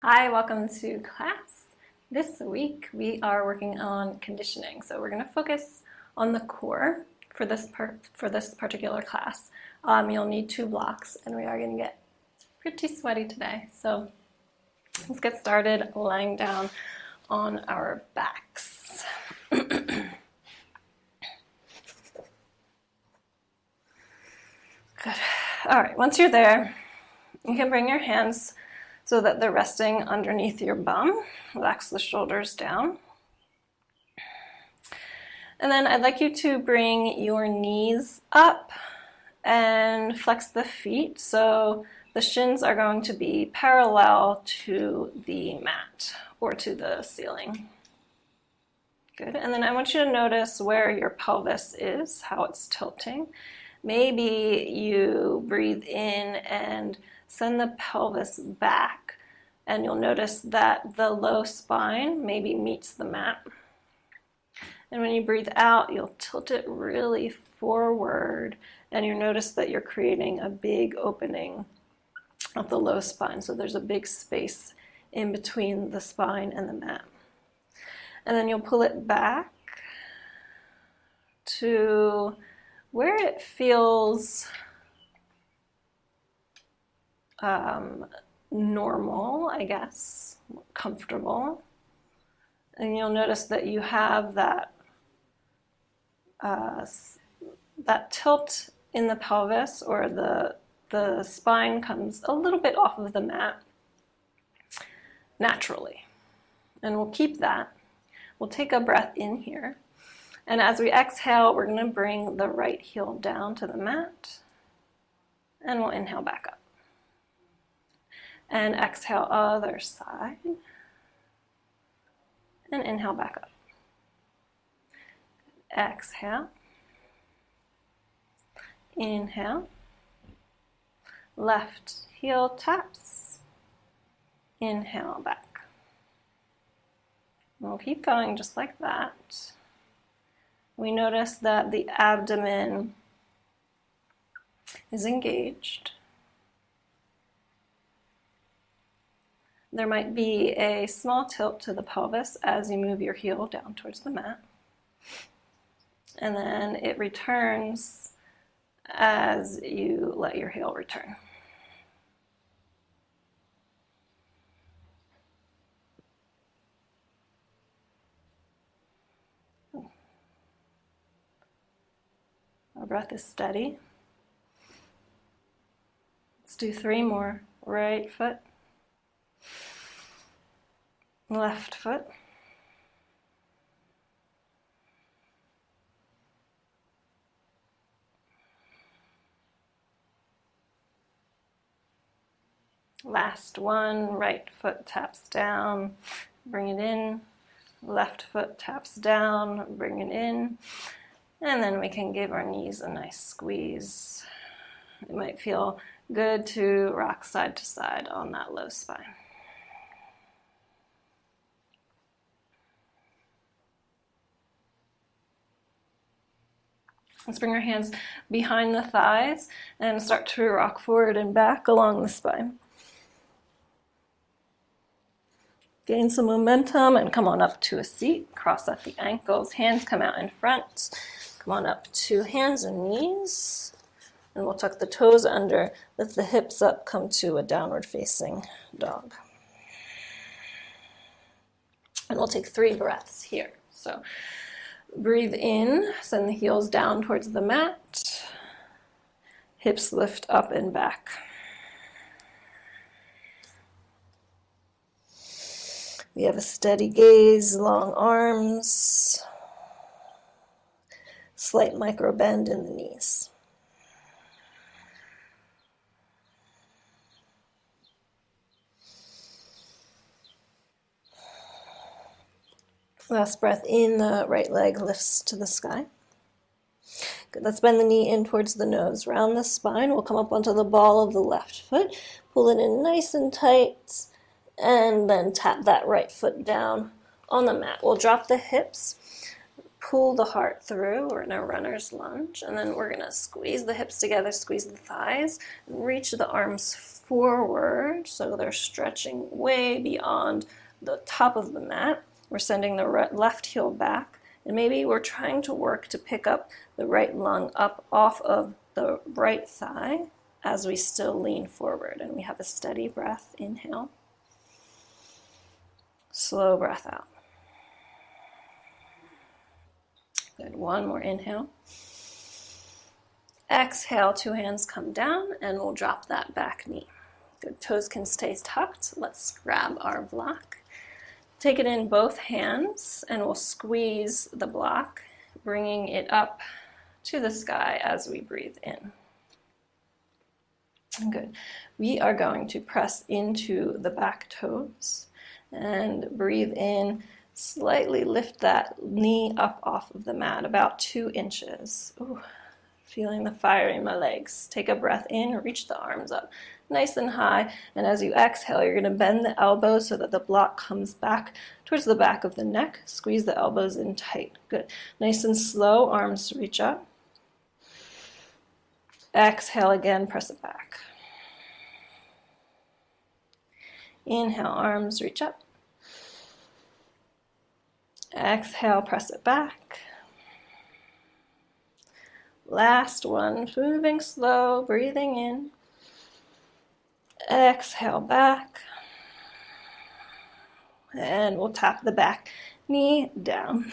Hi, welcome to class. This week we are working on conditioning. So we're going to focus on the core for this particular class. You'll need 2 blocks and we are going to get pretty sweaty today. So let's get started lying down on our backs. Good. All right, once you're there, you can bring your hands so that they're resting underneath your bum. Relax the shoulders down. And then I'd like you to bring your knees up and flex the feet. So the shins are going to be parallel to the mat or to the ceiling. Good. And then I want you to notice where your pelvis is, how it's tilting. Maybe you breathe in and send the pelvis back, and you'll notice that the low spine maybe meets the mat. And when you breathe out, you'll tilt it really forward, and you'll notice that you're creating a big opening of the low spine. So there's a big space in between the spine and the mat. And then you'll pull it back to where it feels normal, I guess, comfortable. And you'll notice that you have that tilt in the pelvis, or the spine comes a little bit off of the mat naturally. And we'll keep that. We'll take a breath in here. And as we exhale, we're going to bring the right heel down to the mat. And we'll inhale back up. And exhale other side. And inhale back up. Exhale. Inhale. Left heel taps. Inhale back. We'll keep going just like that. We notice that the abdomen is engaged. There might be a small tilt to the pelvis as you move your heel down towards the mat. And then it returns as you let your heel return. Our breath is steady. Let's do 3 more. Right foot. Left foot. Last one, right foot taps down, bring it in. Left foot taps down, bring it in. And then we can give our knees a nice squeeze. It might feel good to rock side to side on that low spine. Let's bring our hands behind the thighs and start to rock forward and back along the spine. Gain some momentum and come on up to a seat. Cross at the ankles, hands come out in front. Come on up to hands and knees. And we'll tuck the toes under, lift the hips up, come to a downward facing dog. And we'll take 3 breaths here. So breathe in, send the heels down towards the mat. Hips lift up and back. We have a steady gaze, long arms, slight micro bend in the knees. Last breath in, the right leg lifts to the sky. Good, let's bend the knee in towards the nose. Round the spine, we'll come up onto the ball of the left foot. Pull it in nice and tight, and then tap that right foot down on the mat. We'll drop the hips, pull the heart through. We're in a runner's lunge, and then we're going to squeeze the hips together, squeeze the thighs, and reach the arms forward, so they're stretching way beyond the top of the mat. We're sending the left heel back, and maybe we're trying to work to pick up the right lung up off of the right thigh as we still lean forward. And we have a steady breath, inhale. Slow breath out. Good, one more inhale. Exhale, two hands come down, and we'll drop that back knee. Good, toes can stay tucked. Let's grab our block. Take it in both hands, and we'll squeeze the block, bringing it up to the sky as we breathe in. Good. We are going to press into the back toes and breathe in. Slightly lift that knee up off of the mat, about 2 inches. Ooh, feeling the fire in my legs. Take a breath in, reach the arms up nice and high, and as you exhale, you're going to bend the elbows so that the block comes back towards the back of the neck. Squeeze the elbows in tight. Good. Nice and slow, arms reach up. Exhale again, press it back. Inhale, arms reach up. Exhale, press it back. Last one, moving slow, breathing in. Exhale back. And we'll tap the back knee down.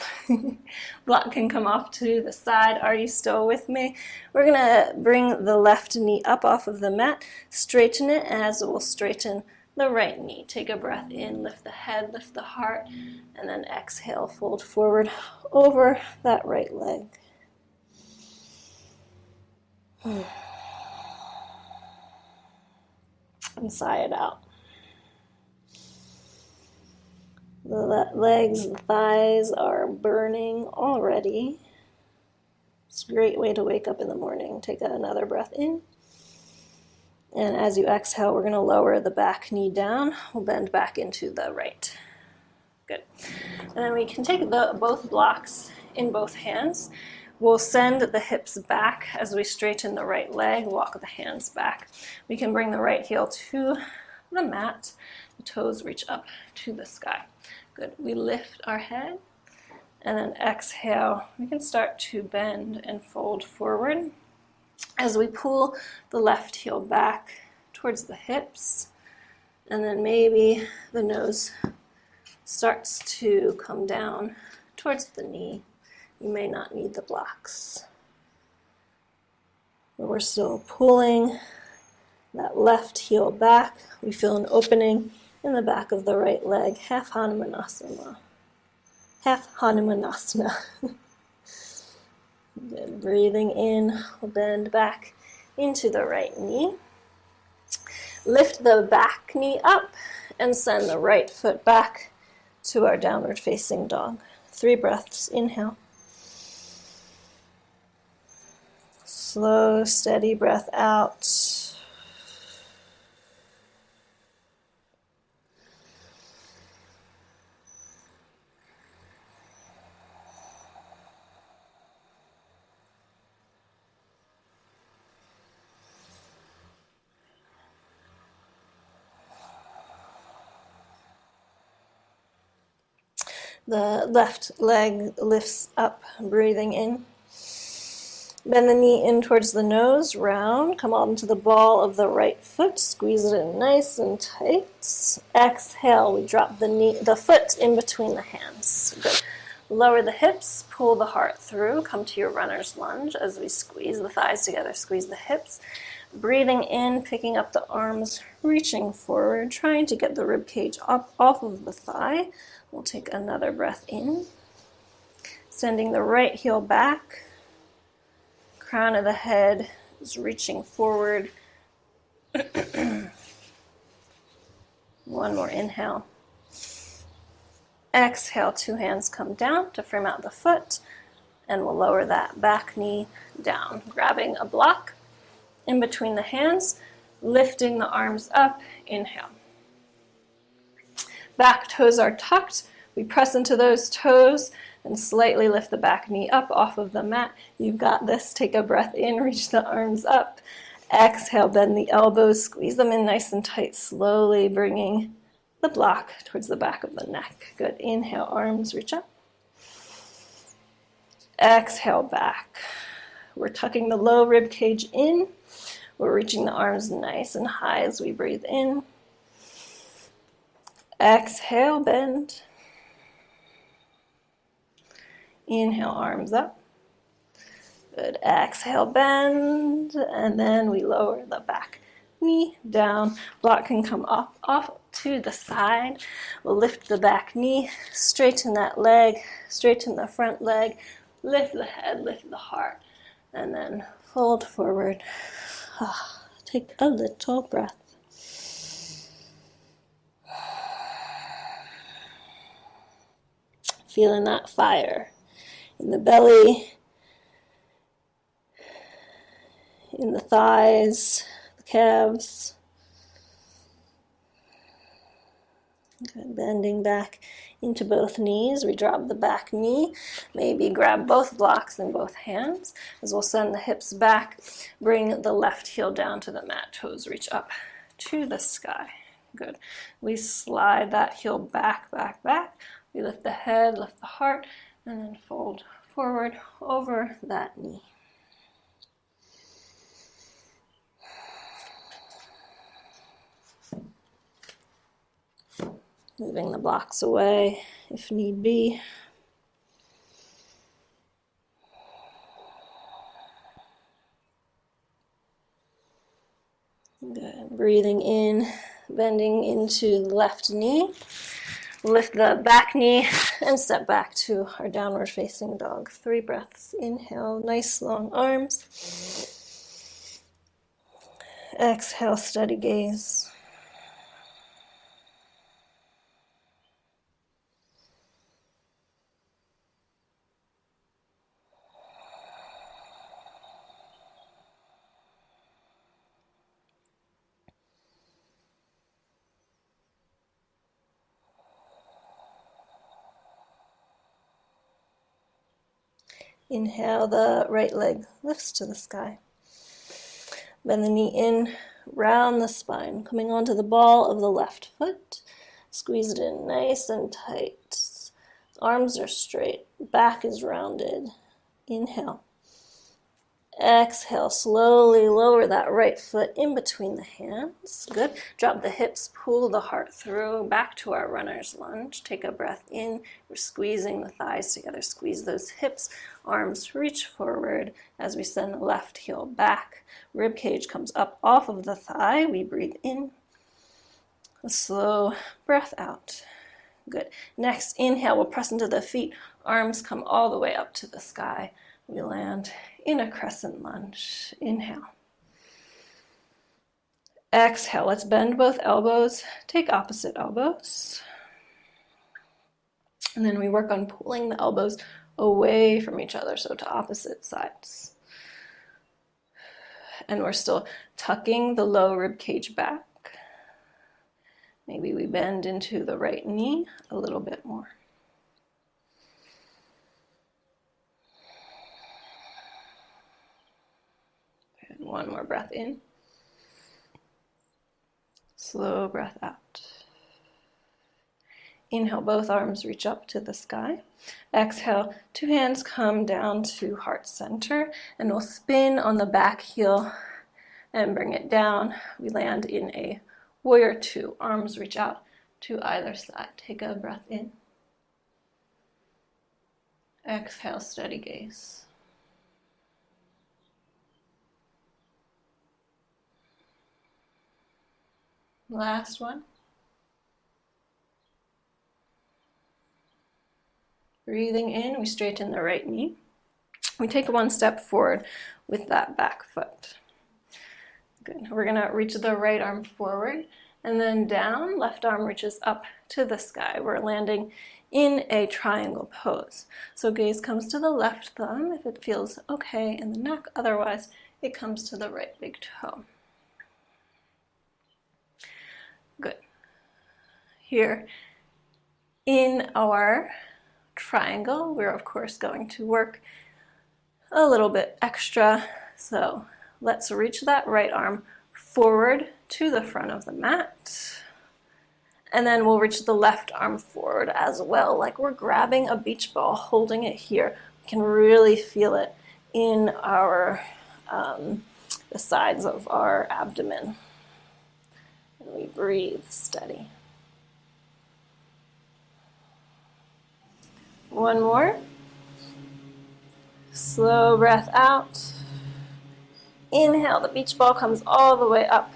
Block can come off to the side. Are you still with me? We're gonna bring the left knee up off of the mat, straighten it as we'll straighten the right knee. Take a breath in, lift the head, lift the heart, and then exhale, fold forward over that right leg. And sigh it out. The legs, the thighs are burning already. It's a great way to wake up in the morning. Take another breath in. And as you exhale, we're going to lower the back knee down. We'll bend back into the right. Good. And then we can take both blocks in both hands. We'll send the hips back as we straighten the right leg, walk the hands back. We can bring the right heel to the mat. The toes reach up to the sky. Good. We lift our head, and then exhale. We can start to bend and fold forward as we pull the left heel back towards the hips, and then maybe the nose starts to come down towards the knee. You may not need the blocks. But we're still pulling that left heel back. We feel an opening in the back of the right leg, half Hanumanasana. Half Hanumanasana. Good. Breathing in, we'll bend back into the right knee. Lift the back knee up and send the right foot back to our downward facing dog. 3 breaths, inhale. Slow, steady breath out. The left leg lifts up, breathing in. Bend the knee in towards the nose, round. Come onto the ball of the right foot. Squeeze it in nice and tight. Exhale, we drop the foot in between the hands. Good. Lower the hips, pull the heart through. Come to your runner's lunge as we squeeze the thighs together, squeeze the hips. Breathing in, picking up the arms, reaching forward, trying to get the rib cage up off of the thigh. We'll take another breath in. Sending the right heel back. Crown of the head is reaching forward. One more inhale. Exhale, 2 hands come down to frame out the foot, and we'll lower that back knee down. Grabbing a block in between the hands, lifting the arms up, inhale. Back toes are tucked. We press into those toes and slightly lift the back knee up off of the mat. You've got this. Take a breath in, reach the arms up. Exhale, bend the elbows, squeeze them in nice and tight, slowly bringing the block towards the back of the neck. Good. Inhale, arms reach up. Exhale, back. We're tucking the low rib cage in. We're reaching the arms nice and high as we breathe in. Exhale, bend. Inhale, arms up. Good. Exhale, bend. And then we lower the back knee down. Block can come off to the side. We'll lift the back knee, straighten that leg, straighten the front leg, lift the head, lift the heart, and then fold forward. Take a little breath. Feeling that fire in the belly, in the thighs, the calves. Good. Bending back into both knees. We drop the back knee. Maybe grab both blocks in both hands as we'll send the hips back. Bring the left heel down to the mat. Toes reach up to the sky. Good. We slide that heel back, back, back. We lift the head, lift the heart, and then fold forward over that knee. Moving the blocks away if need be. Good. Breathing in, bending into the left knee. Lift the back knee and step back to our downward facing dog. 3 breaths. Inhale, nice long arms. Exhale, steady gaze. Inhale, the right leg lifts to the sky. Bend the knee in, round the spine, coming onto the ball of the left foot. Squeeze it in nice and tight. Arms are straight, back is rounded. Inhale. Exhale, slowly lower that right foot in between the hands. Good. Drop the hips, pull the heart through, back to our runner's lunge. Take a breath in. We're squeezing the thighs together. Squeeze those hips. Arms reach forward as we send the left heel back. Rib cage comes up off of the thigh. We breathe in. A slow breath out. Good. Next, inhale. We'll press into the feet. Arms come all the way up to the sky. We land in a crescent lunge. Inhale. Exhale. Let's bend both elbows. Take opposite elbows. And then we work on pulling the elbows away from each other, so to opposite sides. And we're still tucking the low rib cage back. Maybe we bend into the right knee a little bit more. One more breath in. Slow breath out. Inhale, both arms reach up to the sky. Exhale, 2 hands come down to heart center, and we'll spin on the back heel and bring it down. We land in a warrior 2. Arms reach out to either side. Take a breath in. Exhale, steady gaze. Last one. Breathing in, we straighten the right knee. We take 1 step forward with that back foot. Good. We're going to reach the right arm forward and then down. Left arm reaches up to the sky. We're landing in a triangle pose. So gaze comes to the left thumb if it feels okay in the neck. Otherwise, it comes to the right big toe. Good. Here in our triangle, we're of course going to work a little bit extra. So Let's reach that right arm forward to the front of the mat. And then we'll reach the left arm forward as well, like we're grabbing a beach ball, holding it here. We can really feel it in our, the sides of our abdomen. And we breathe steady. One more. Slow breath out. Inhale, the beach ball comes all the way up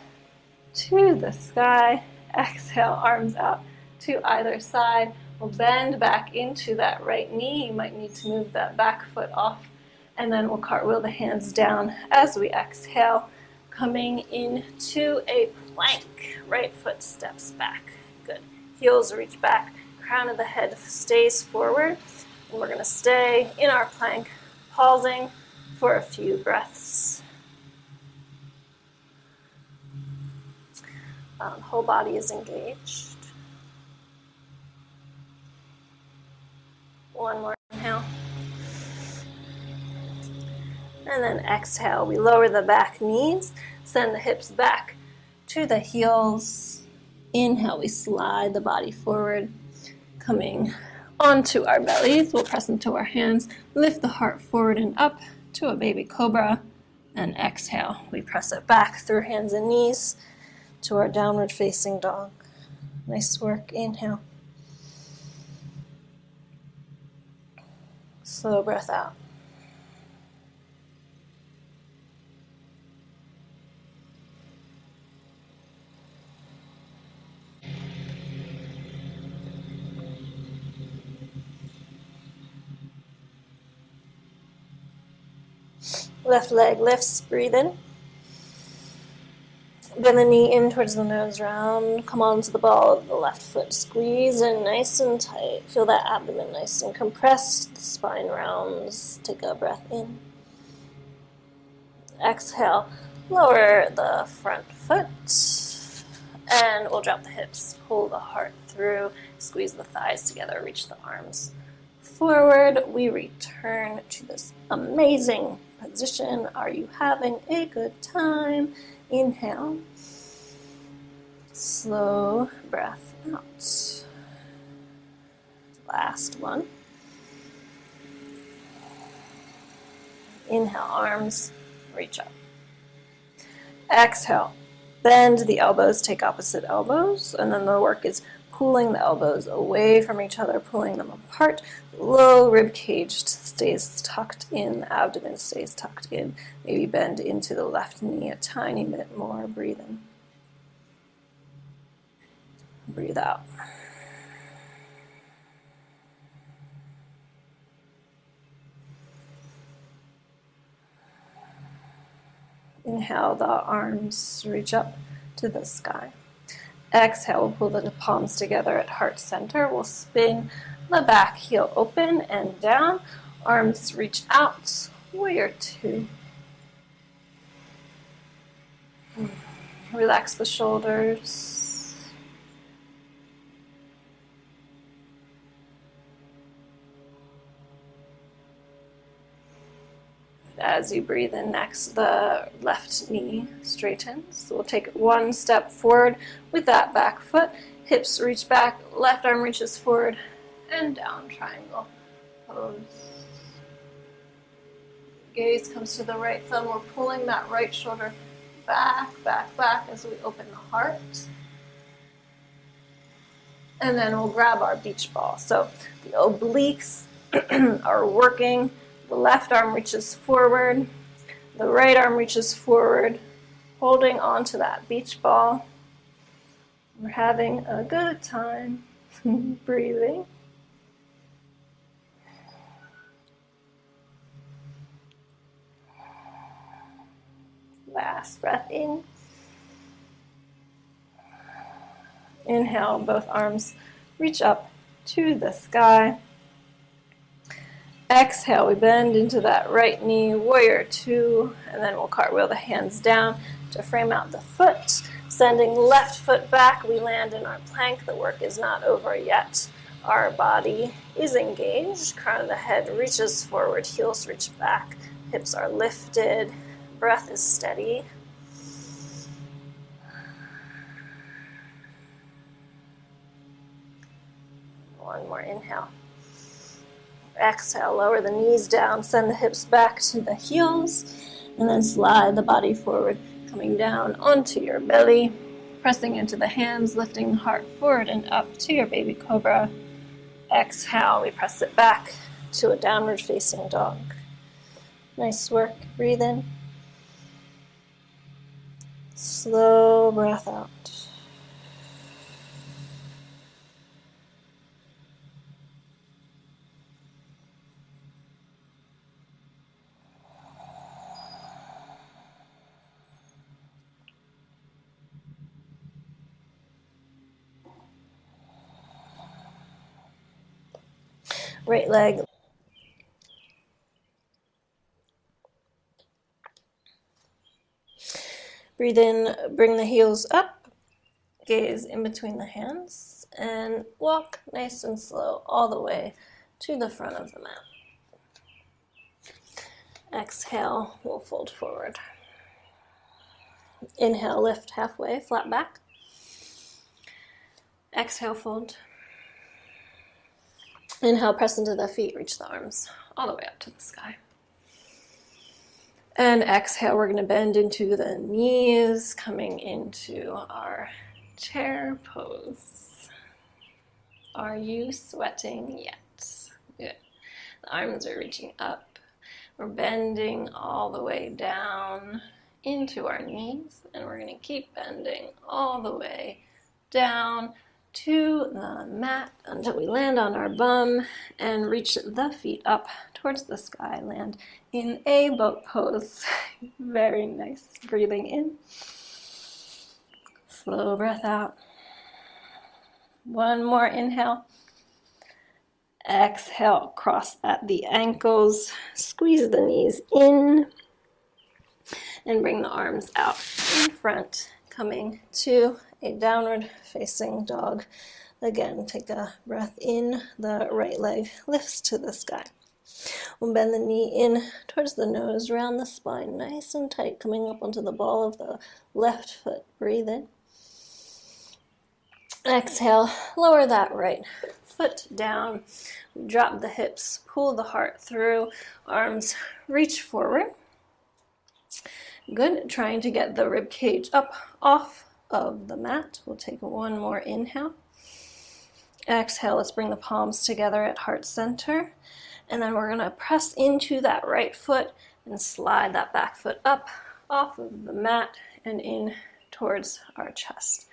to the sky. Exhale, arms out to either side. We'll bend back into that right knee. You might need to move that back foot off. And then we'll cartwheel the hands down as we exhale, coming into a plank. Right foot steps back. Good. Heels reach back. Crown of the head stays forward. And we're going to stay in our plank, pausing for a few breaths. Whole body is engaged. One more inhale. And then exhale, we lower the back knees, send the hips back to the heels. Inhale, we slide the body forward, coming onto our bellies. We'll press into our hands, lift the heart forward and up to a baby cobra. And exhale, we press it back through hands and knees to our downward facing dog. Nice work. Inhale. Slow breath out. Left leg lifts, breathe in. Bend the knee in towards the nose round. Come onto the ball of the left foot. Squeeze in nice and tight. Feel that abdomen nice and compressed. The spine rounds. Take a breath in. Exhale. Lower the front foot. And we'll drop the hips. Pull the heart through. Squeeze the thighs together. Reach the arms forward. We return to this amazing position. Are you having a good time? Inhale. Slow breath out. Last one. Inhale, arms reach up. Exhale, bend the elbows, take opposite elbows, and then the work is pulling the elbows away from each other, pulling them apart. Low rib cage stays tucked in, the abdomen stays tucked in. Maybe bend into the left knee a tiny bit more. Breathe in. Breathe out. Inhale, the arms reach up to the sky. Exhale, we'll pull the palms together at heart center. We'll spin the back heel open and down. Arms reach out. Warrior two. Relax the shoulders. As you breathe in next, the left knee straightens. So we'll take one step forward with that back foot. Hips reach back, left arm reaches forward, and down triangle pose. Gaze comes to the right thumb. We're pulling that right shoulder back, back, back as we open the heart. And then we'll grab our beach ball. So the obliques are working. The left arm reaches forward. The right arm reaches forward, holding onto that beach ball. We're having a good time. Breathing. Last breath in. Inhale, both arms reach up to the sky. Exhale, we bend into that right knee, warrior two, and then we'll cartwheel the hands down to frame out the foot. Sending left foot back, we land in our plank. The work is not over yet. Our body is engaged. Crown of the head reaches forward, heels reach back, hips are lifted. breath is steady. One more inhale. Exhale, lower the knees down, send the hips back to the heels, and then slide the body forward, coming down onto your belly, pressing into the hands, lifting the heart forward and up to your baby cobra. Exhale, we press it back to a downward facing dog. Nice work. Breathe in. Slow breath out. Right leg. Breathe in, bring the heels up, gaze in between the hands, and walk nice and slow all the way to the front of the mat. Exhale, we'll fold forward. Inhale, lift halfway, flat back. Exhale, fold. Inhale, press into the feet, reach the arms all the way up to the sky. And exhale, we're going to bend into the knees, coming into our chair pose. Are you sweating yet? Good. The arms are reaching up. We're bending all the way down into our knees, and we're going to keep bending all the way down to the mat until we land on our bum and reach the feet up towards the sky. Land in a boat pose. Very nice. Breathing in. Slow breath out. One more inhale. Exhale, cross at the ankles. Squeeze the knees in. And bring the arms out in front, coming to a downward facing dog. Again, take a breath in, the right leg lifts to the sky. We'll bend the knee in towards the nose, round the spine, nice and tight, coming up onto the ball of the left foot. Breathe in. Exhale, lower that right foot down. Drop the hips, pull the heart through, arms reach forward. Good, trying to get the rib cage up off of the mat. We'll take one more inhale. Exhale, let's bring the palms together at heart center. And then we're gonna press into that right foot and slide that back foot up off of the mat and in towards our chest.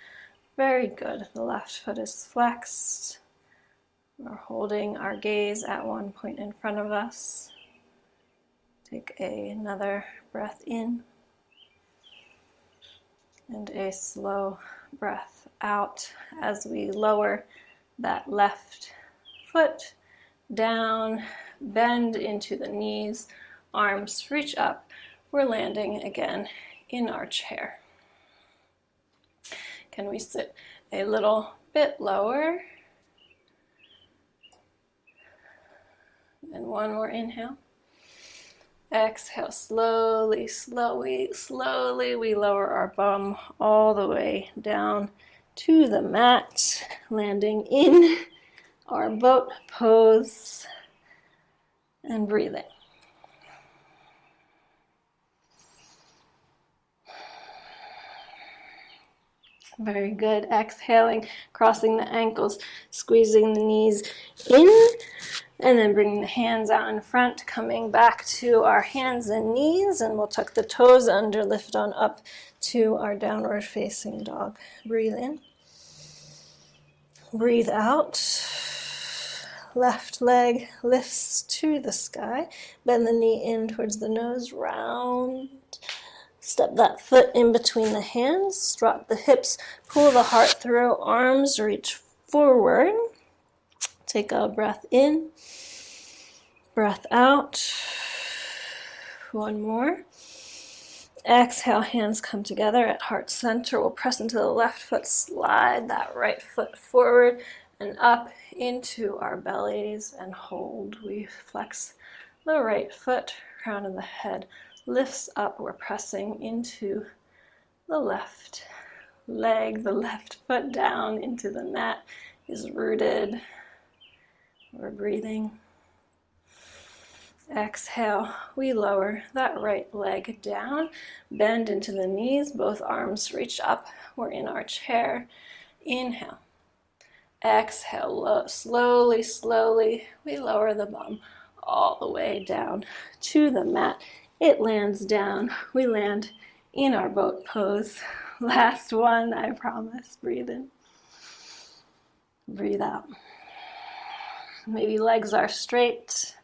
Very good, the left foot is flexed. We're holding our gaze at one point in front of us. Take another breath in. And a slow breath out as we lower that left foot down, bend into the knees, arms reach up. We're landing again in our chair. Can we sit a little bit lower? And one more inhale. Exhale, slowly, slowly, we lower our bum all the way down to the mat, landing in our boat pose and breathing. Very good. Exhaling, crossing the ankles, squeezing the knees in. And then bringing the hands out in front, coming back to our hands and knees, and we'll tuck the toes under, lift on up to our downward facing dog. Breathe in. Breathe out. Left leg lifts to the sky. Bend the knee in towards the nose, round. Step that foot in between the hands, drop the hips, pull the heart through, arms reach forward. Take a breath in, breath out. One more. Exhale, hands come together at heart center. We'll press into the left foot, slide that right foot forward and up into our bellies and hold. We flex the right foot, crown of the head lifts up. We're pressing into the left leg, the left foot down into the mat is rooted. We're breathing. Exhale, we lower that right leg down, bend into the knees, both arms reach up. We're in our chair. Inhale. Exhale, slowly, slowly, we lower the bum all the way down to the mat. It lands down. We land in our boat pose. Last one, I promise. Breathe in. Breathe out. Maybe legs are straight.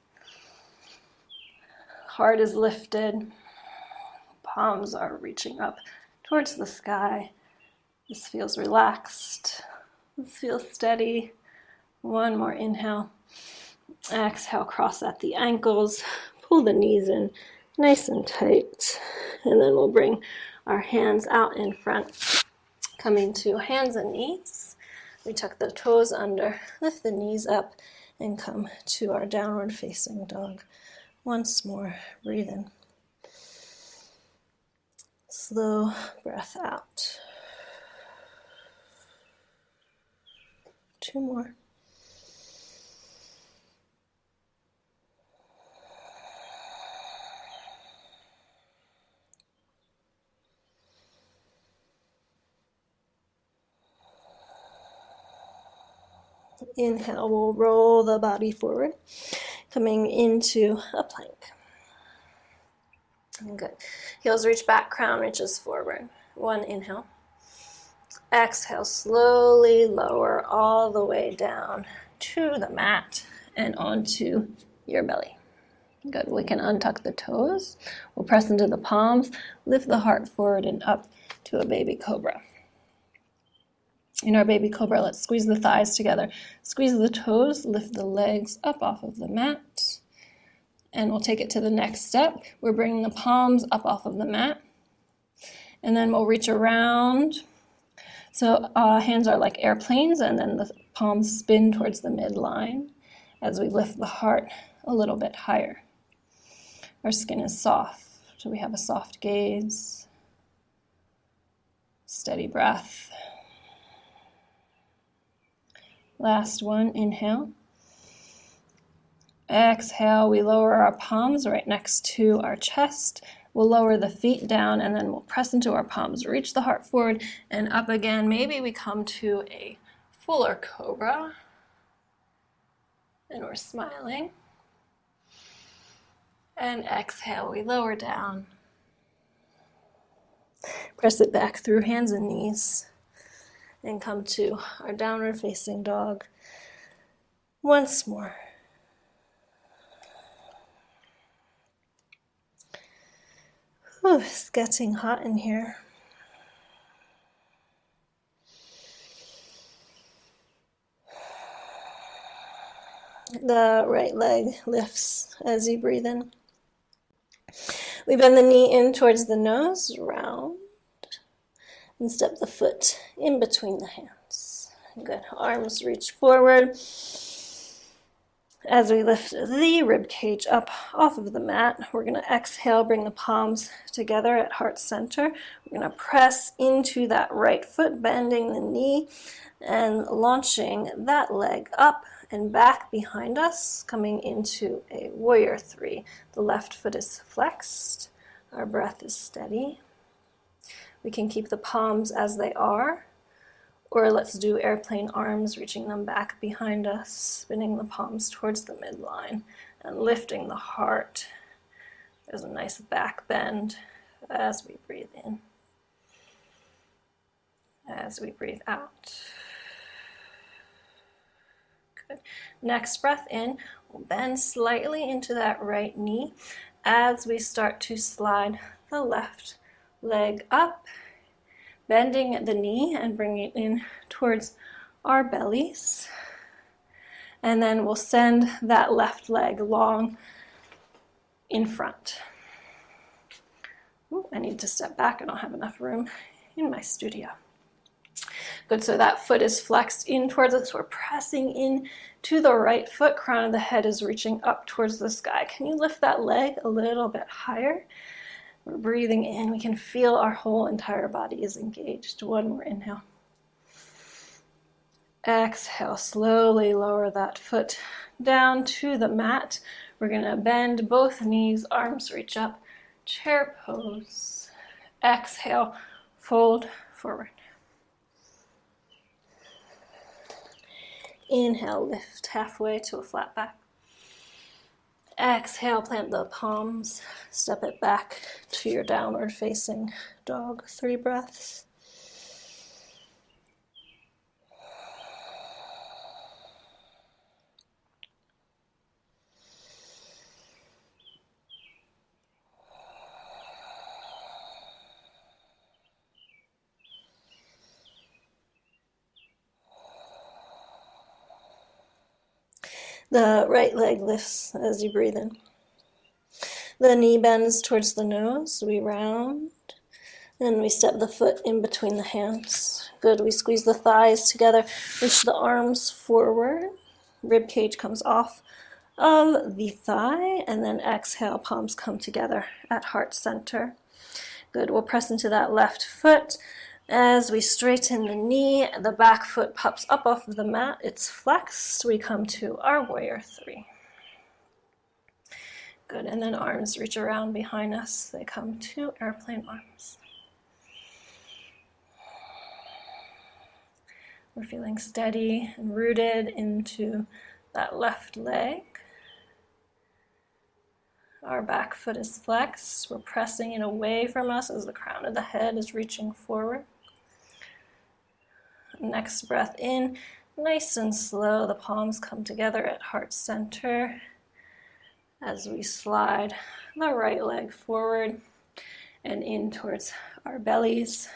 Heart is lifted. Palms are reaching up towards the sky. This feels relaxed. This feels steady. One more inhale. Exhale, cross at the ankles. Pull the knees in nice and tight. And then we'll bring our hands out in front, coming to hands and knees. We tuck the toes under, lift the knees up, and come to our downward facing dog. Once more, breathe in. Slow breath out. Two more. Inhale, we'll roll the body forward, coming into a plank. Good. Heels reach back, crown reaches forward. One inhale. Exhale, slowly lower all the way down to the mat and onto your belly. Good. We can untuck the toes. We'll press into the palms, lift the heart forward and up to a baby cobra. In our baby cobra, let's squeeze the thighs together. Squeeze the toes, lift the legs up off of the mat. And we'll take it to the next step. We're bringing the palms up off of the mat. And then we'll reach around. So hands are like airplanes, and then the palms spin towards the midline as we lift the heart a little bit higher. Our skin is soft, so we have a soft gaze. Steady breath. Last one, inhale. Exhale, we lower our palms right next to our chest. We'll lower the feet down and then we'll press into our palms, reach the heart forward and up again. Maybe we come to a fuller cobra and we're smiling. And exhale, we lower down. Press it back through hands and knees and come to our downward facing dog. Once more. Whew, it's getting hot in here. The right leg lifts as you breathe in. We bend the knee in towards the nose, round, and step the foot in between the hands. Good. Arms reach forward. As we lift the rib cage up off of the mat, we're going to exhale, bring the palms together at heart center. We're going to press into that right foot, bending the knee and launching that leg up and back behind us, coming into a warrior three. The left foot is flexed. Our breath is steady. We can keep the palms as they are. Or let's do airplane arms, reaching them back behind us, spinning the palms towards the midline, and lifting the heart. There's a nice back bend as we breathe in, as we breathe out. Good. Next breath in, we'll bend slightly into that right knee as we start to slide the left leg up, bending the knee and bringing it in towards our bellies. And then we'll send that left leg long in front. Ooh, I need to step back. I don't have enough room in my studio. Good, so that foot is flexed in towards us. We're pressing in to the right foot. Crown of the head is reaching up towards the sky. Can you lift that leg a little bit higher? We're breathing in. We can feel our whole entire body is engaged. One more inhale. Exhale, slowly lower that foot down to the mat. We're going to bend both knees, arms reach up, chair pose. Exhale, fold forward. Inhale, lift halfway to a flat back. Exhale, plant the palms, step it back to your downward facing dog. 3 breaths. The right leg lifts as you breathe in. The knee bends towards the nose. We round. And we step the foot in between the hands. Good. We squeeze the thighs together. Reach the arms forward. Rib cage comes off of the thigh. And then exhale, palms come together at heart center. Good. We'll press into that left foot. As we straighten the knee, the back foot pops up off of the mat. It's flexed. We come to our warrior 3. Good. And then arms reach around behind us. They come to airplane arms. We're feeling steady and rooted into that left leg. Our back foot is flexed. We're pressing it away from us as the crown of the head is reaching forward. Next breath in, nice and slow. The palms come together at heart center as we slide the right leg forward and in towards our bellies.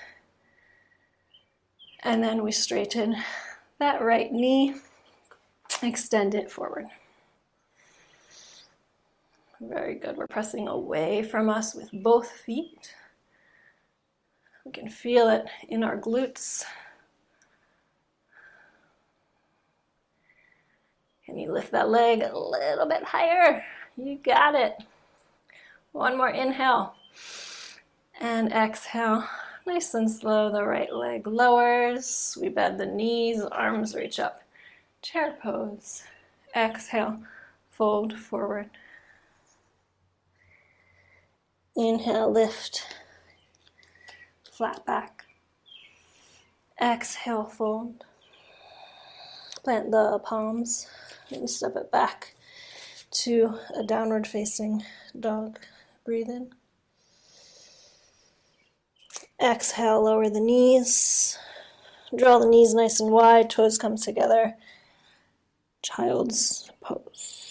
And then we straighten that right knee, extend it forward. Very good. We're pressing away from us with both feet. We can feel it in our glutes. Can you lift that leg a little bit higher? You got it. One more inhale. And exhale. Nice and slow, the right leg lowers. We bend the knees, arms reach up. Chair pose. Exhale, fold forward. Inhale, lift. Flat back. Exhale, fold. Plant the palms and step it back to a downward facing dog. Breathe in. Exhale, lower the knees. Draw the knees nice and wide, toes come together. Child's pose.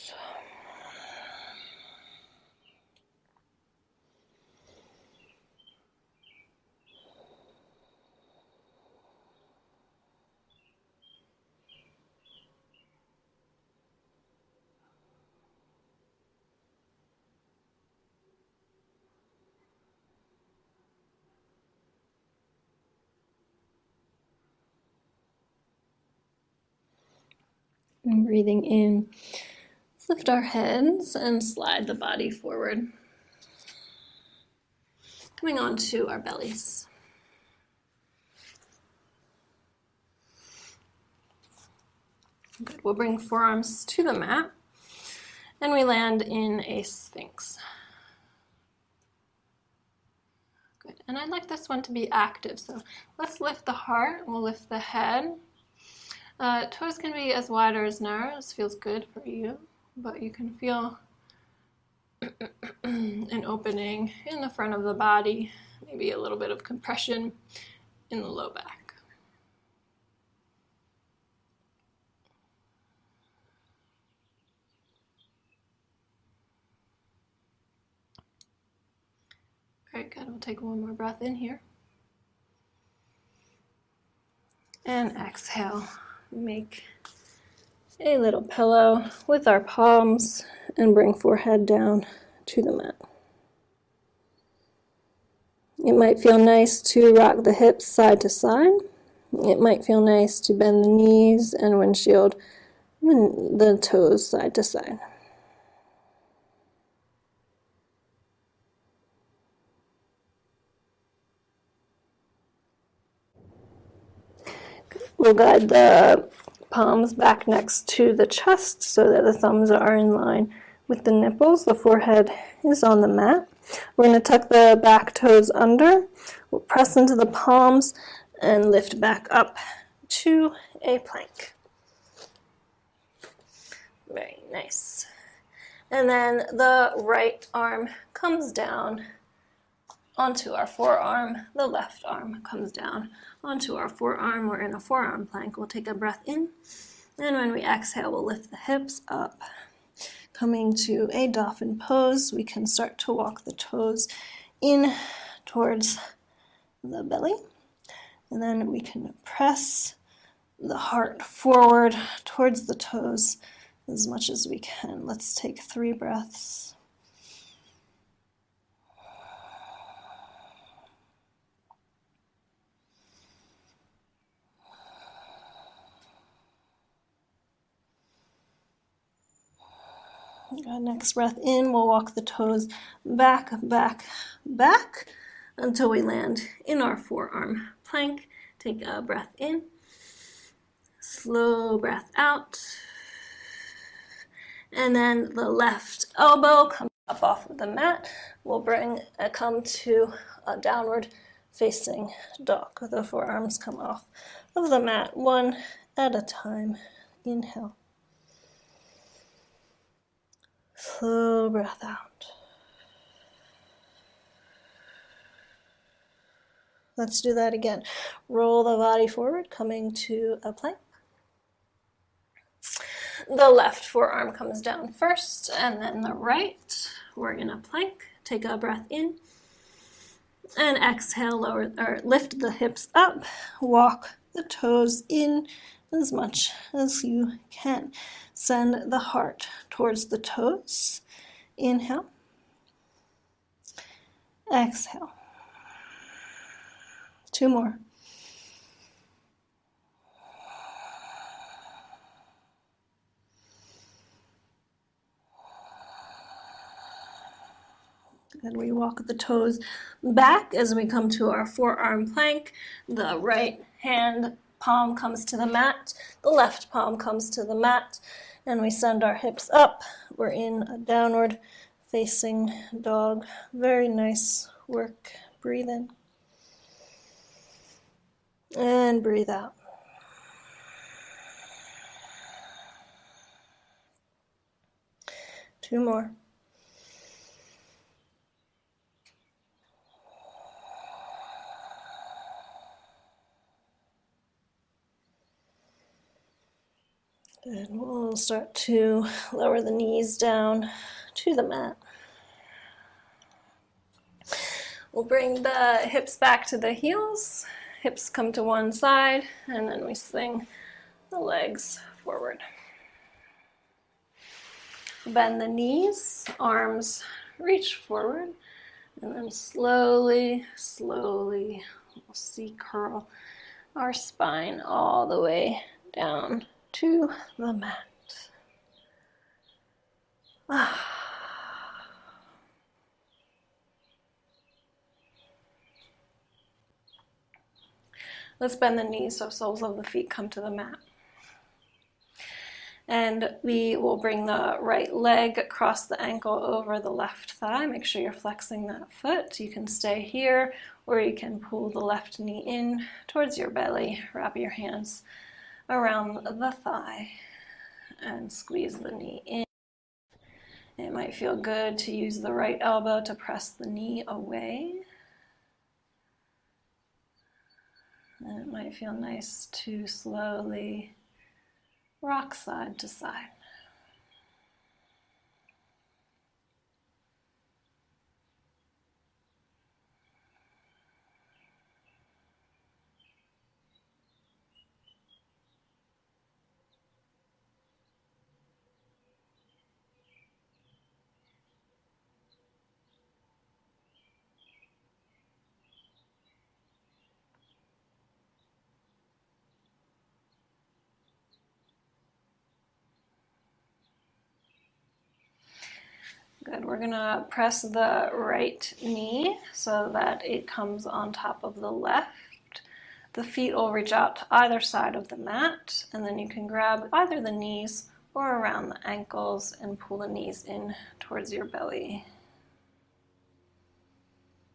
And breathing in, let's lift our heads and slide the body forward. Coming on to our bellies. Good. We'll bring forearms to the mat and we land in a sphinx. Good. And I'd like this one to be active, so let's lift the heart, we'll lift the head. Toes can be as wide or as narrow as feels good for you, but you can feel an opening in the front of the body, maybe a little bit of compression in the low back. Very good. We'll take one more breath in here. And exhale. Make a little pillow with our palms and bring forehead down to the mat. It might feel nice to rock the hips side to side. It might feel nice to bend the knees and windshield the toes side to side. We'll guide the palms back next to the chest so that the thumbs are in line with the nipples. The forehead is on the mat. We're going to tuck the back toes under. We'll press into the palms and lift back up to a plank. Very nice. And then the right arm comes down onto our forearm. The left arm comes down onto our forearm. We're in a forearm plank. We'll take a breath in. And when we exhale, we'll lift the hips up. Coming to a dolphin pose, we can start to walk the toes in towards the belly. And then we can press the heart forward towards the toes as much as we can. Let's take 3 breaths. Next breath in, we'll walk the toes back, back, back until we land in our forearm plank. Take a breath in, slow breath out, and then the left elbow comes up off of the mat. We'll come to a downward facing dog. The forearms come off of the mat one at a time. Inhale. Slow breath out. Let's do that again. Roll the body forward, coming to a plank. The left forearm comes down first, and then the right. We're in a plank. Take a breath in. And exhale, lift the hips up. Walk the toes in as much as you can. Send the heart towards the toes. Inhale. Exhale. 2 more. And we walk the toes back as we come to our forearm plank. The right hand palm comes to the mat. The left palm comes to the mat. And we send our hips up. We're in a downward facing dog. Very nice work. Breathe in. And breathe out. Two more. Good. We'll start to lower the knees down to the mat. We'll bring the hips back to the heels. Hips come to one side, and then we swing the legs forward. Bend the knees, arms reach forward, and then slowly, slowly, we'll C-curl our spine all the way down to the mat. Let's bend the knees so soles of the feet come to the mat. And we will bring the right leg across the ankle over the left thigh. Make sure you're flexing that foot. You can stay here, or you can pull the left knee in towards your belly. Wrap your hands around the thigh and squeeze the knee in. It might feel good to use the right elbow to press the knee away. And it might feel nice to slowly rock side to side. Good. We're going to press the right knee so that it comes on top of the left. The feet will reach out to either side of the mat, and then you can grab either the knees or around the ankles and pull the knees in towards your belly.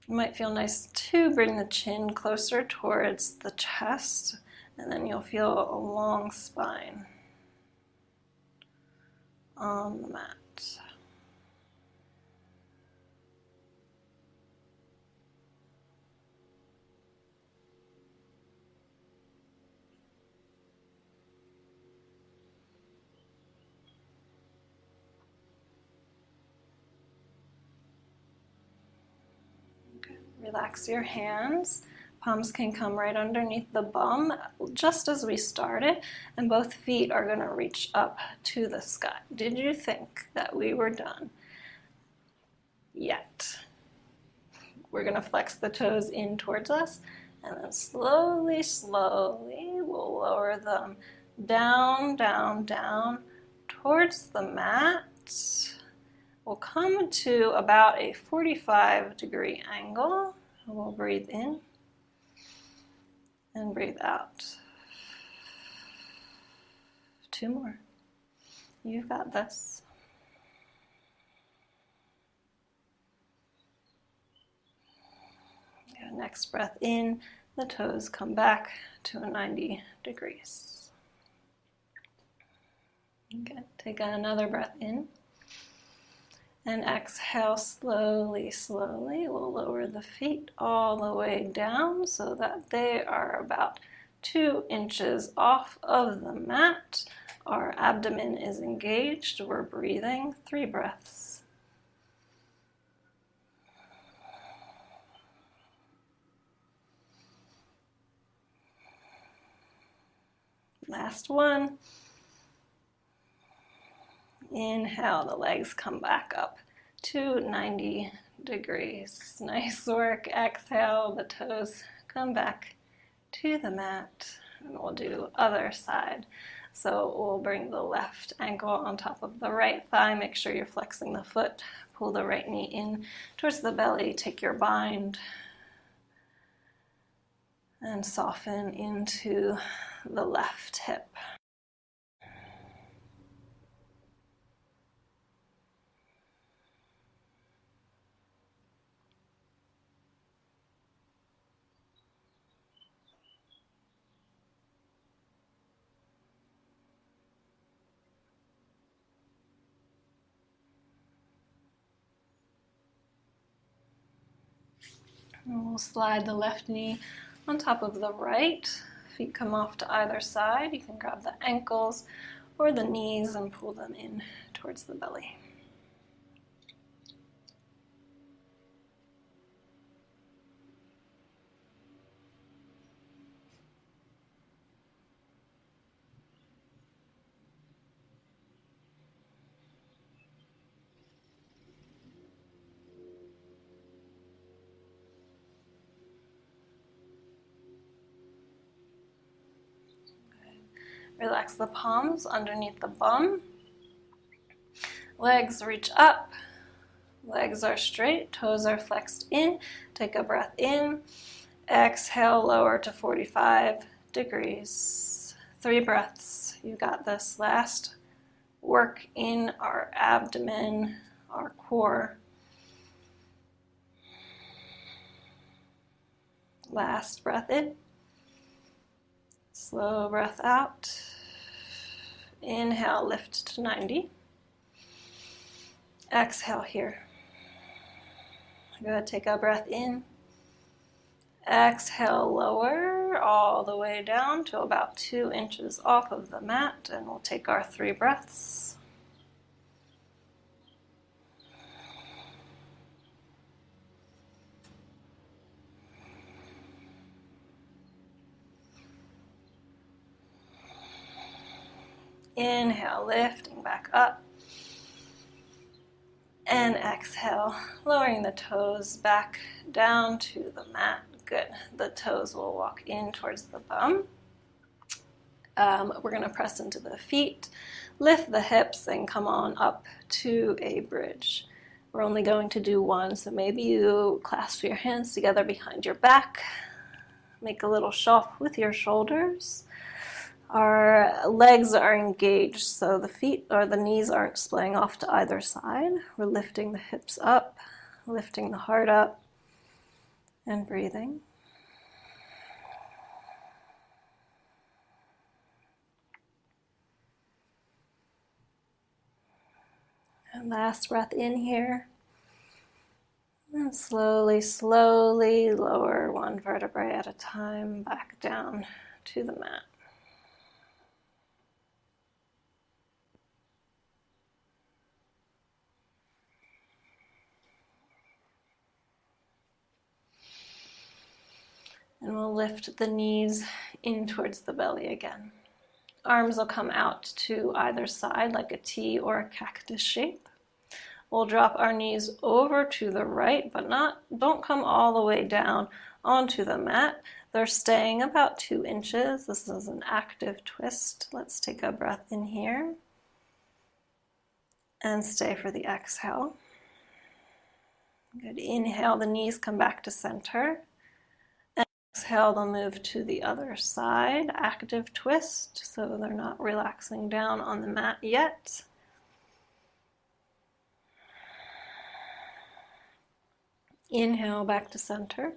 It might feel nice to bring the chin closer towards the chest, and then you'll feel a long spine on the mat. Relax your hands. Palms can come right underneath the bum, just as we started, and both feet are going to reach up to the sky. Did you think that we were done? Yet. We're going to flex the toes in towards us, and then slowly, slowly, we'll lower them down, down, down towards the mat. We'll come to about a 45-degree angle. We'll breathe in and breathe out. 2 more. You've got this. Next breath in, the toes come back to a 90 degrees. Okay, take another breath in. And exhale slowly, slowly. We'll lower the feet all the way down so that they are about 2 inches off of the mat. Our abdomen is engaged. We're breathing 3 breaths. Last one. Inhale, the legs come back up to 90 degrees. Nice work. Exhale, the toes come back to the mat. And we'll do other side. So we'll bring the left ankle on top of the right thigh. Make sure you're flexing the foot. Pull the right knee in towards the belly. Take your bind and soften into the left hip. And we'll slide the left knee on top of the right. Feet come off to either side. You can grab the ankles or the knees and pull them in towards the belly. Relax the palms underneath the bum. Legs reach up. Legs are straight. Toes are flexed in. Take a breath in. Exhale, lower to 45 degrees. 3 breaths. You got this. Last work in our abdomen, our core. Last breath in. Slow breath out. Inhale, lift to 90. Exhale here. Good, take a breath in. Exhale, lower all the way down to about 2 inches off of the mat, and we'll take our 3 breaths. Inhale, lifting back up. And exhale, lowering the toes back down to the mat. Good. The toes will walk in towards the bum. We're going to press into the feet, lift the hips, and come on up to a bridge. We're only going to do one, so maybe you clasp your hands together behind your back. Make a little shelf with your shoulders. Our legs are engaged, so the feet or the knees aren't splaying off to either side. We're lifting the hips up, lifting the heart up, and breathing. And last breath in here. And slowly, slowly lower one vertebrae at a time back down to the mat. And we'll lift the knees in towards the belly again. Arms will come out to either side like a T or a cactus shape. We'll drop our knees over to the right, but don't come all the way down onto the mat. They're staying about 2 inches. This is an active twist. Let's take a breath in here and stay for the exhale. Good. Inhale, the knees come back to center. And exhale, they'll move to the other side. Active twist, so they're not relaxing down on the mat yet. Inhale, back to center.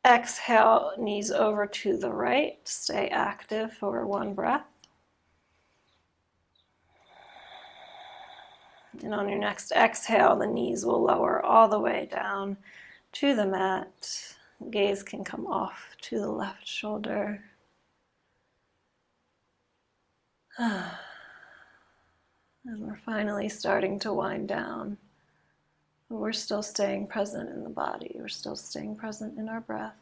Exhale, knees over to the right. Stay active for 1 breath. And on your next exhale, the knees will lower all the way down to the mat. Gaze can come off to the left shoulder. And we're finally starting to wind down. But we're still staying present in the body. We're still staying present in our breath.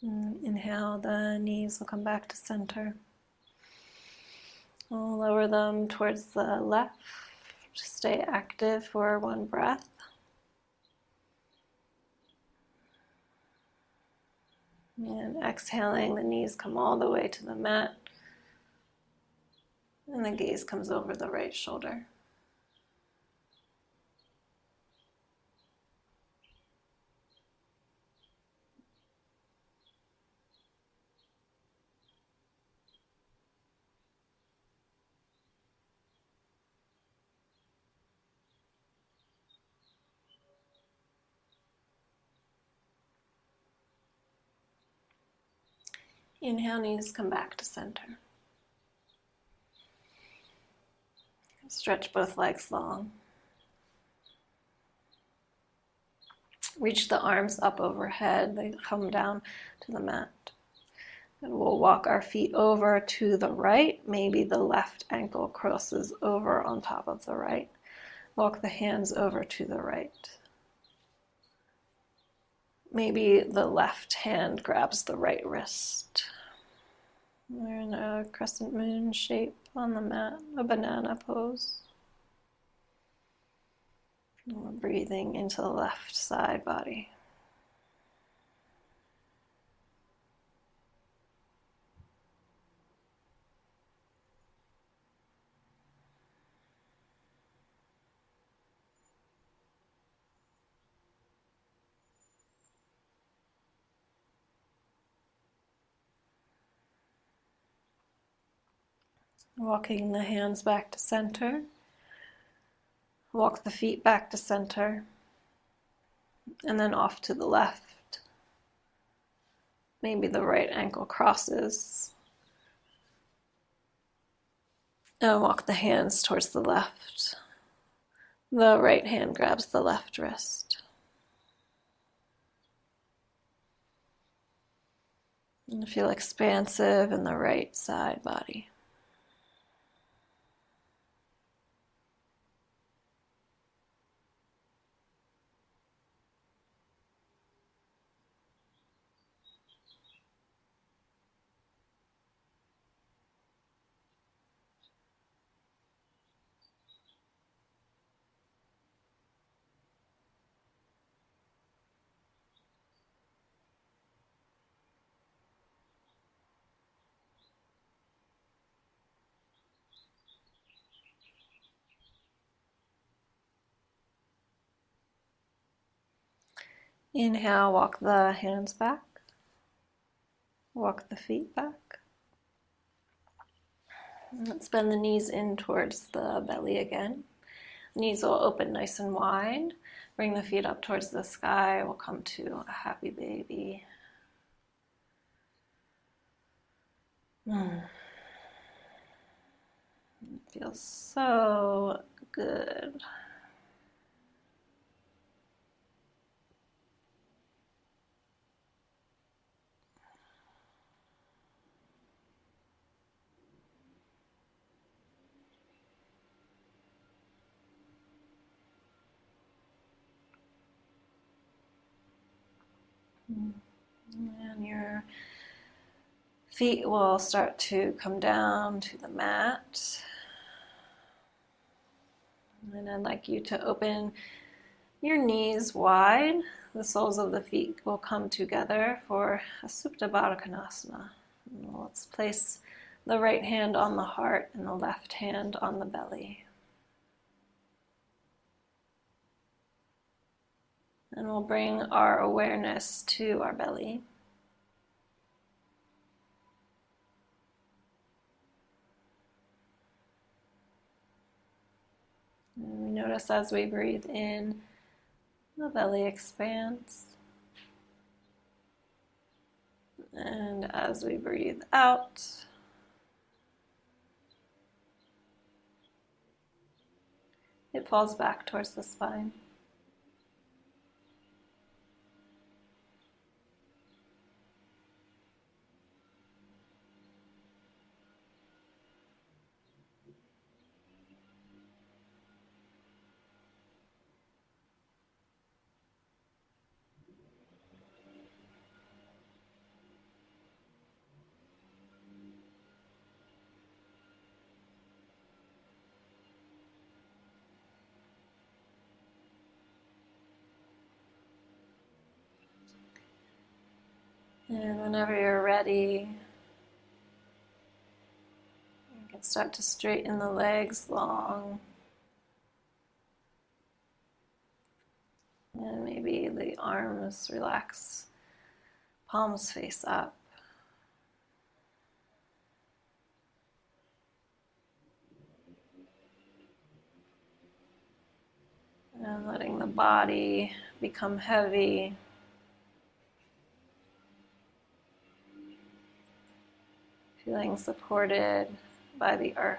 And inhale, the knees will come back to center. We'll lower them towards the left. Stay active for 1 breath. And exhaling, the knees come all the way to the mat. And the gaze comes over the right shoulder. Inhale, knees come back to center. Stretch both legs long. Reach the arms up overhead. They come down to the mat. And we'll walk our feet over to the right. Maybe the left ankle crosses over on top of the right. Walk the hands over to the right. Maybe the left hand grabs the right wrist. We're in a crescent moon shape on the mat, a banana pose. And we're breathing into the left side body. Walking the hands back to center. Walk the feet back to center. And then off to the left. Maybe the right ankle crosses. And walk the hands towards the left. The right hand grabs the left wrist. And feel expansive in the right side body. Inhale, walk the hands back. Walk the feet back. Let's bend the knees in towards the belly again. Knees will open nice and wide. Bring the feet up towards the sky. We'll come to a happy baby. It feels so good. And your feet will start to come down to the mat. And I'd like you to open your knees wide. The soles of the feet will come together for a Supta Baddha Konasana. Let's place the right hand on the heart and the left hand on the belly. And we'll bring our awareness to our belly. And we notice as we breathe in, the belly expands. And as we breathe out, it falls back towards the spine. And whenever you're ready, you can start to straighten the legs long. And maybe the arms relax, palms face up. And letting the body become heavy. Feeling supported by the earth.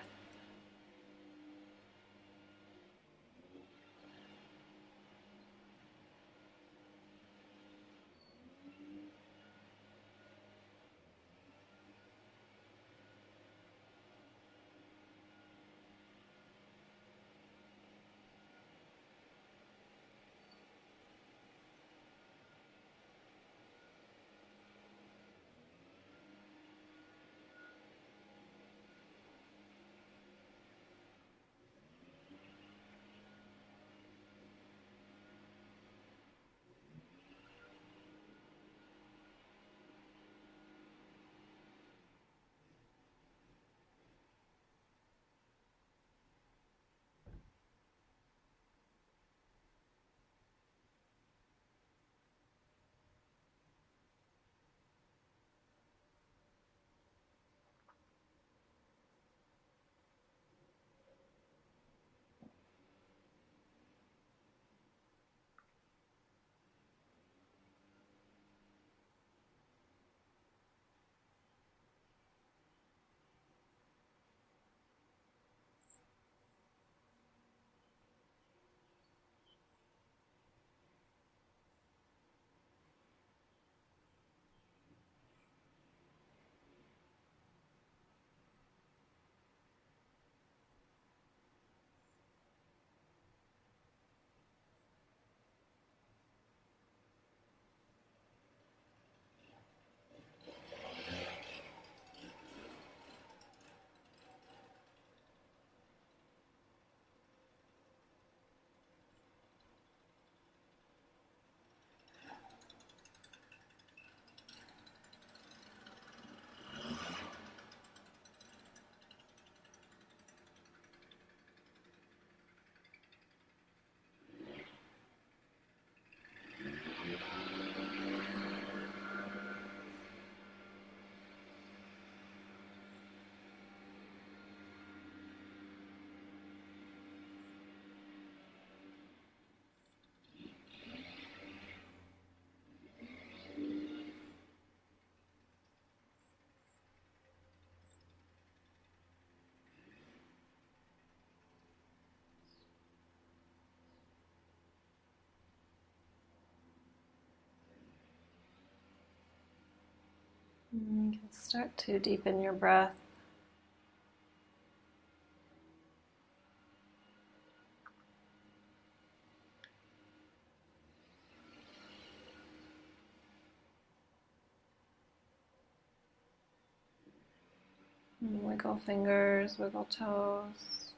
You can start to deepen your breath. And wiggle fingers, wiggle toes.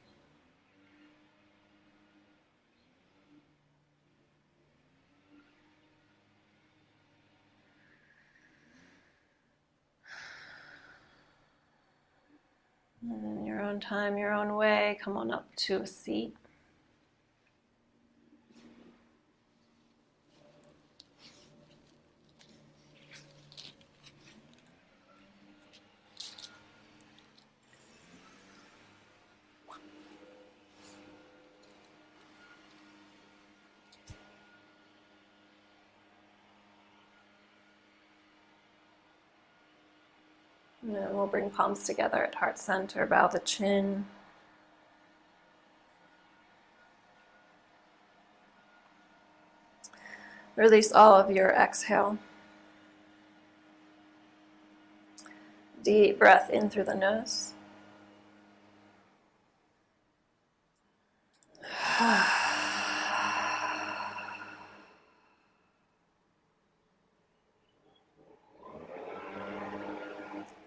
And in your own time, your own way, come on up to a seat. And then we'll bring palms together at heart center, bow the chin. Release all of your exhale. Deep breath in through the nose.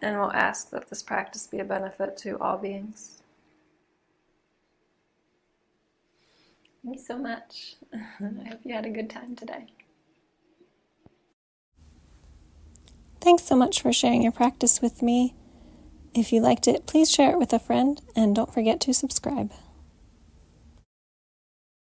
And we'll ask that this practice be a benefit to all beings. Thank you so much. I hope you had a good time today. Thanks so much for sharing your practice with me. If you liked it, please share it with a friend, and don't forget to subscribe.